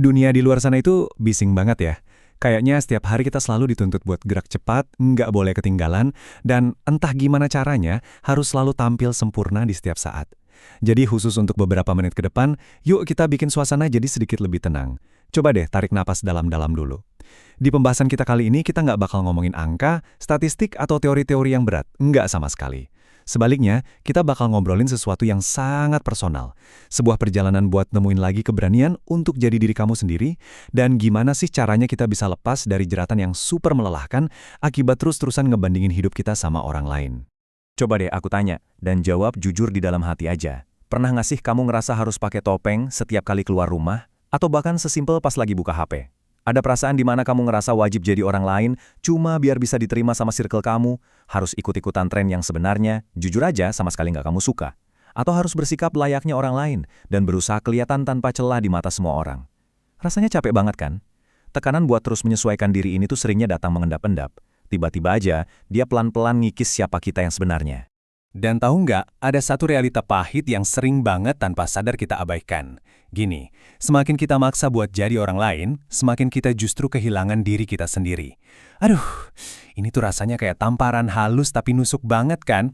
Dunia di luar sana itu bising banget ya. Kayaknya setiap hari kita selalu dituntut buat gerak cepat, nggak boleh ketinggalan, dan entah gimana caranya harus selalu tampil sempurna di setiap saat. Jadi khusus untuk beberapa menit ke depan, yuk kita bikin suasana jadi sedikit lebih tenang. Coba deh tarik napas dalam-dalam dulu. Di pembahasan kita kali ini kita nggak bakal ngomongin angka, statistik, atau teori-teori yang berat. Nggak sama sekali. Sebaliknya, kita bakal ngobrolin sesuatu yang sangat personal. Sebuah perjalanan buat nemuin lagi keberanian untuk jadi diri kamu sendiri, dan gimana sih caranya kita bisa lepas dari jeratan yang super melelahkan akibat terus-terusan ngebandingin hidup kita sama orang lain. Coba deh aku tanya, dan jawab jujur di dalam hati aja. Pernah nggak sih kamu ngerasa harus pakai topeng setiap kali keluar rumah? Atau bahkan sesimpel pas lagi buka HP? Ada perasaan di mana kamu ngerasa wajib jadi orang lain, cuma biar bisa diterima sama circle kamu, harus ikut-ikutan tren yang sebenarnya, jujur aja sama sekali nggak kamu suka. Atau harus bersikap layaknya orang lain, dan berusaha kelihatan tanpa celah di mata semua orang. Rasanya capek banget kan? Tekanan buat terus menyesuaikan diri ini tuh seringnya datang mengendap-endap. Tiba-tiba aja, dia pelan-pelan ngikis siapa kita yang sebenarnya. Dan tahu nggak, ada satu realita pahit yang sering banget tanpa sadar kita abaikan. Gini, semakin kita maksa buat jadi orang lain, semakin kita justru kehilangan diri kita sendiri. Aduh, ini tuh rasanya kayak tamparan halus tapi nusuk banget kan?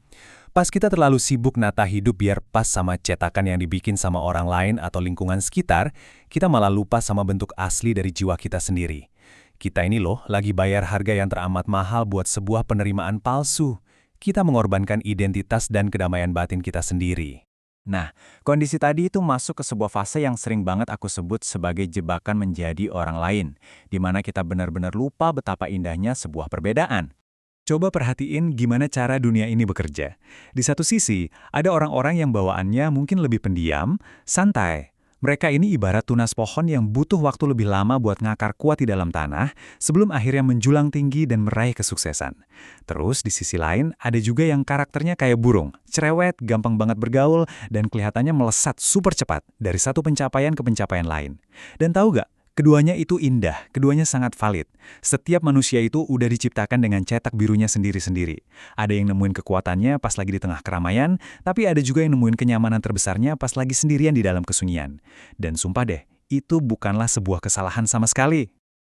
Pas kita terlalu sibuk nata hidup biar pas sama cetakan yang dibikin sama orang lain atau lingkungan sekitar, kita malah lupa sama bentuk asli dari jiwa kita sendiri. Kita ini loh lagi bayar harga yang teramat mahal buat sebuah penerimaan palsu. Kita mengorbankan identitas dan kedamaian batin kita sendiri. Nah, kondisi tadi itu masuk ke sebuah fase yang sering banget aku sebut sebagai jebakan menjadi orang lain, di mana kita benar-benar lupa betapa indahnya sebuah perbedaan. Coba perhatiin gimana cara dunia ini bekerja. Di satu sisi, ada orang-orang yang bawaannya mungkin lebih pendiam, santai. Mereka ini ibarat tunas pohon yang butuh waktu lebih lama buat ngakar kuat di dalam tanah sebelum akhirnya menjulang tinggi dan meraih kesuksesan. Terus di sisi lain, ada juga yang karakternya kayak burung, cerewet, gampang banget bergaul, dan kelihatannya melesat super cepat dari satu pencapaian ke pencapaian lain. Dan tahu gak? Keduanya itu indah, keduanya sangat valid. Setiap manusia itu udah diciptakan dengan cetak birunya sendiri-sendiri. Ada yang nemuin kekuatannya pas lagi di tengah keramaian, tapi ada juga yang nemuin kenyamanan terbesarnya pas lagi sendirian di dalam kesunyian. Dan sumpah deh, itu bukanlah sebuah kesalahan sama sekali.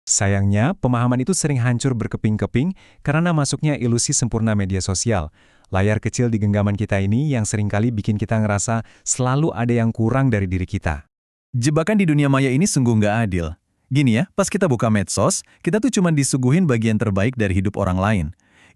Sayangnya, pemahaman itu sering hancur berkeping-keping karena masuknya ilusi sempurna media sosial. Layar kecil di genggaman kita ini yang seringkali bikin kita ngerasa selalu ada yang kurang dari diri kita. Jebakan di dunia maya ini sungguh nggak adil. Gini ya, pas kita buka medsos, kita tuh cuma disuguhin bagian terbaik dari hidup orang lain.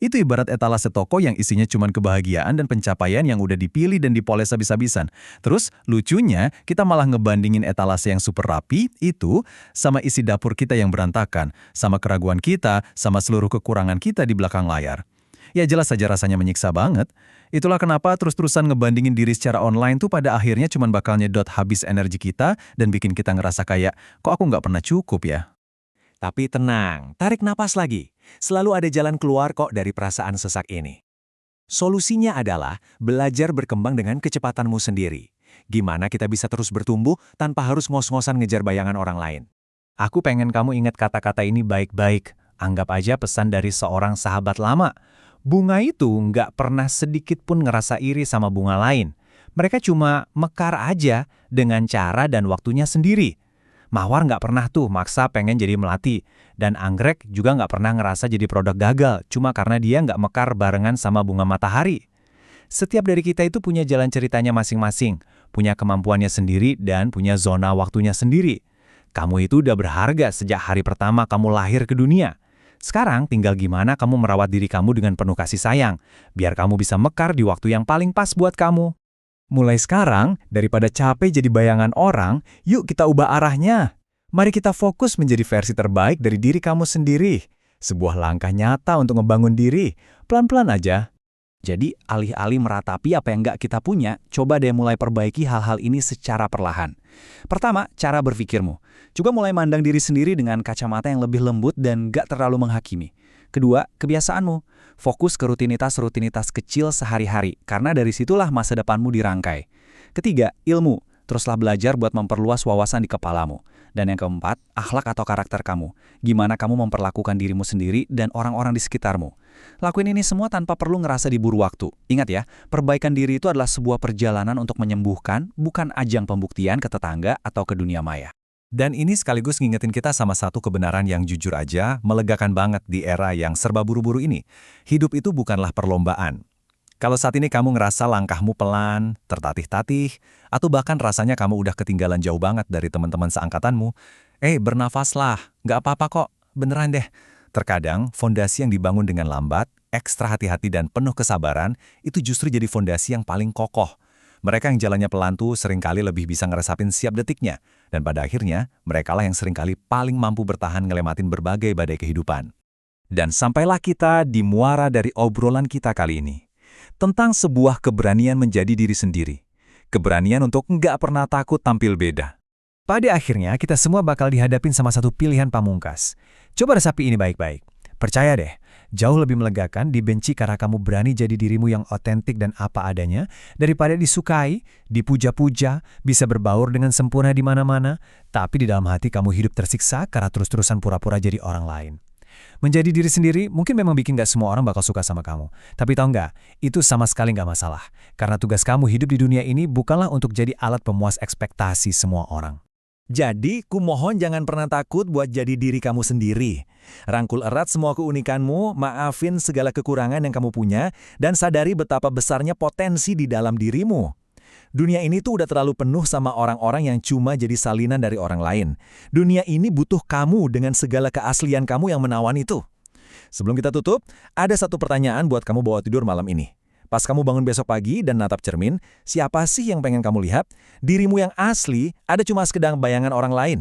Itu ibarat etalase toko yang isinya cuma kebahagiaan dan pencapaian yang udah dipilih dan dipoles habis-habisan. Terus, lucunya, kita malah ngebandingin etalase yang super rapi, itu, sama isi dapur kita yang berantakan, sama keraguan kita, sama seluruh kekurangan kita di belakang layar. Ya jelas saja rasanya menyiksa banget. Itulah kenapa terus-terusan ngebandingin diri secara online tuh pada akhirnya cuma bakal nyedot habis energi kita dan bikin kita ngerasa kayak, kok aku nggak pernah cukup ya? Tapi tenang, tarik napas lagi. Selalu ada jalan keluar kok dari perasaan sesak ini. Solusinya adalah belajar berkembang dengan kecepatanmu sendiri. Gimana kita bisa terus bertumbuh tanpa harus ngos-ngosan ngejar bayangan orang lain? Aku pengen kamu ingat kata-kata ini baik-baik. Anggap aja pesan dari seorang sahabat lama. Bunga itu nggak pernah sedikit pun ngerasa iri sama bunga lain. Mereka cuma mekar aja dengan cara dan waktunya sendiri. Mawar nggak pernah tuh maksa pengen jadi melati. Dan anggrek juga nggak pernah ngerasa jadi produk gagal, cuma karena dia nggak mekar barengan sama bunga matahari. Setiap dari kita itu punya jalan ceritanya masing-masing, punya kemampuannya sendiri dan punya zona waktunya sendiri. Kamu itu udah berharga sejak hari pertama kamu lahir ke dunia. Sekarang tinggal gimana kamu merawat diri kamu dengan penuh kasih sayang, biar kamu bisa mekar di waktu yang paling pas buat kamu. Mulai sekarang, daripada capek jadi bayangan orang, yuk kita ubah arahnya. Mari kita fokus menjadi versi terbaik dari diri kamu sendiri. Sebuah langkah nyata untuk ngebangun diri, pelan-pelan aja. Jadi, alih-alih meratapi apa yang nggak kita punya, coba deh mulai perbaiki hal-hal ini secara perlahan. Pertama, cara berpikirmu. Coba mulai mandang diri sendiri dengan kacamata yang lebih lembut dan nggak terlalu menghakimi. Kedua, kebiasaanmu. Fokus ke rutinitas-rutinitas kecil sehari-hari, karena dari situlah masa depanmu dirangkai. Ketiga, ilmu. Teruslah belajar buat memperluas wawasan di kepalamu. Dan yang keempat, akhlak atau karakter kamu. Gimana kamu memperlakukan dirimu sendiri dan orang-orang di sekitarmu. Lakuin ini semua tanpa perlu ngerasa diburu waktu. Ingat ya, perbaikan diri itu adalah sebuah perjalanan untuk menyembuhkan, bukan ajang pembuktian ke tetangga atau ke dunia maya. Dan ini sekaligus ngingetin kita sama satu kebenaran yang jujur aja, melegakan banget di era yang serba buru-buru ini. Hidup itu bukanlah perlombaan. Kalau saat ini kamu ngerasa langkahmu pelan, tertatih-tatih, atau bahkan rasanya kamu udah ketinggalan jauh banget dari teman-teman seangkatanmu, bernafaslah, nggak apa-apa kok, beneran deh. Terkadang, fondasi yang dibangun dengan lambat, ekstra hati-hati dan penuh kesabaran, itu justru jadi fondasi yang paling kokoh. Mereka yang jalannya pelan tuh seringkali lebih bisa ngeresapin siap detiknya, dan pada akhirnya, merekalah yang seringkali paling mampu bertahan ngelematin berbagai badai kehidupan. Dan sampailah kita di muara dari obrolan kita kali ini. Tentang sebuah keberanian menjadi diri sendiri. Keberanian untuk nggak pernah takut tampil beda. Pada akhirnya, kita semua bakal dihadapin sama satu pilihan pamungkas. Coba resapi ini baik-baik. Percaya deh, jauh lebih melegakan dibenci karena kamu berani jadi dirimu yang otentik dan apa adanya, daripada disukai, dipuja-puja, bisa berbaur dengan sempurna di mana-mana, tapi di dalam hati kamu hidup tersiksa karena terus-terusan pura-pura jadi orang lain. Menjadi diri sendiri mungkin memang bikin gak semua orang bakal suka sama kamu. Tapi tahu nggak, itu sama sekali nggak masalah. Karena tugas kamu hidup di dunia ini bukanlah untuk jadi alat pemuas ekspektasi semua orang. Jadi, kumohon jangan pernah takut buat jadi diri kamu sendiri. Rangkul erat semua keunikanmu, maafin segala kekurangan yang kamu punya, dan sadari betapa besarnya potensi di dalam dirimu. Dunia ini tuh udah terlalu penuh sama orang-orang yang cuma jadi salinan dari orang lain. Dunia ini butuh kamu dengan segala keaslian kamu yang menawan itu. Sebelum kita tutup, ada satu pertanyaan buat kamu bawa tidur malam ini. Pas kamu bangun besok pagi dan natap cermin, siapa sih yang pengen kamu lihat? Dirimu yang asli ada cuma sekedar bayangan orang lain.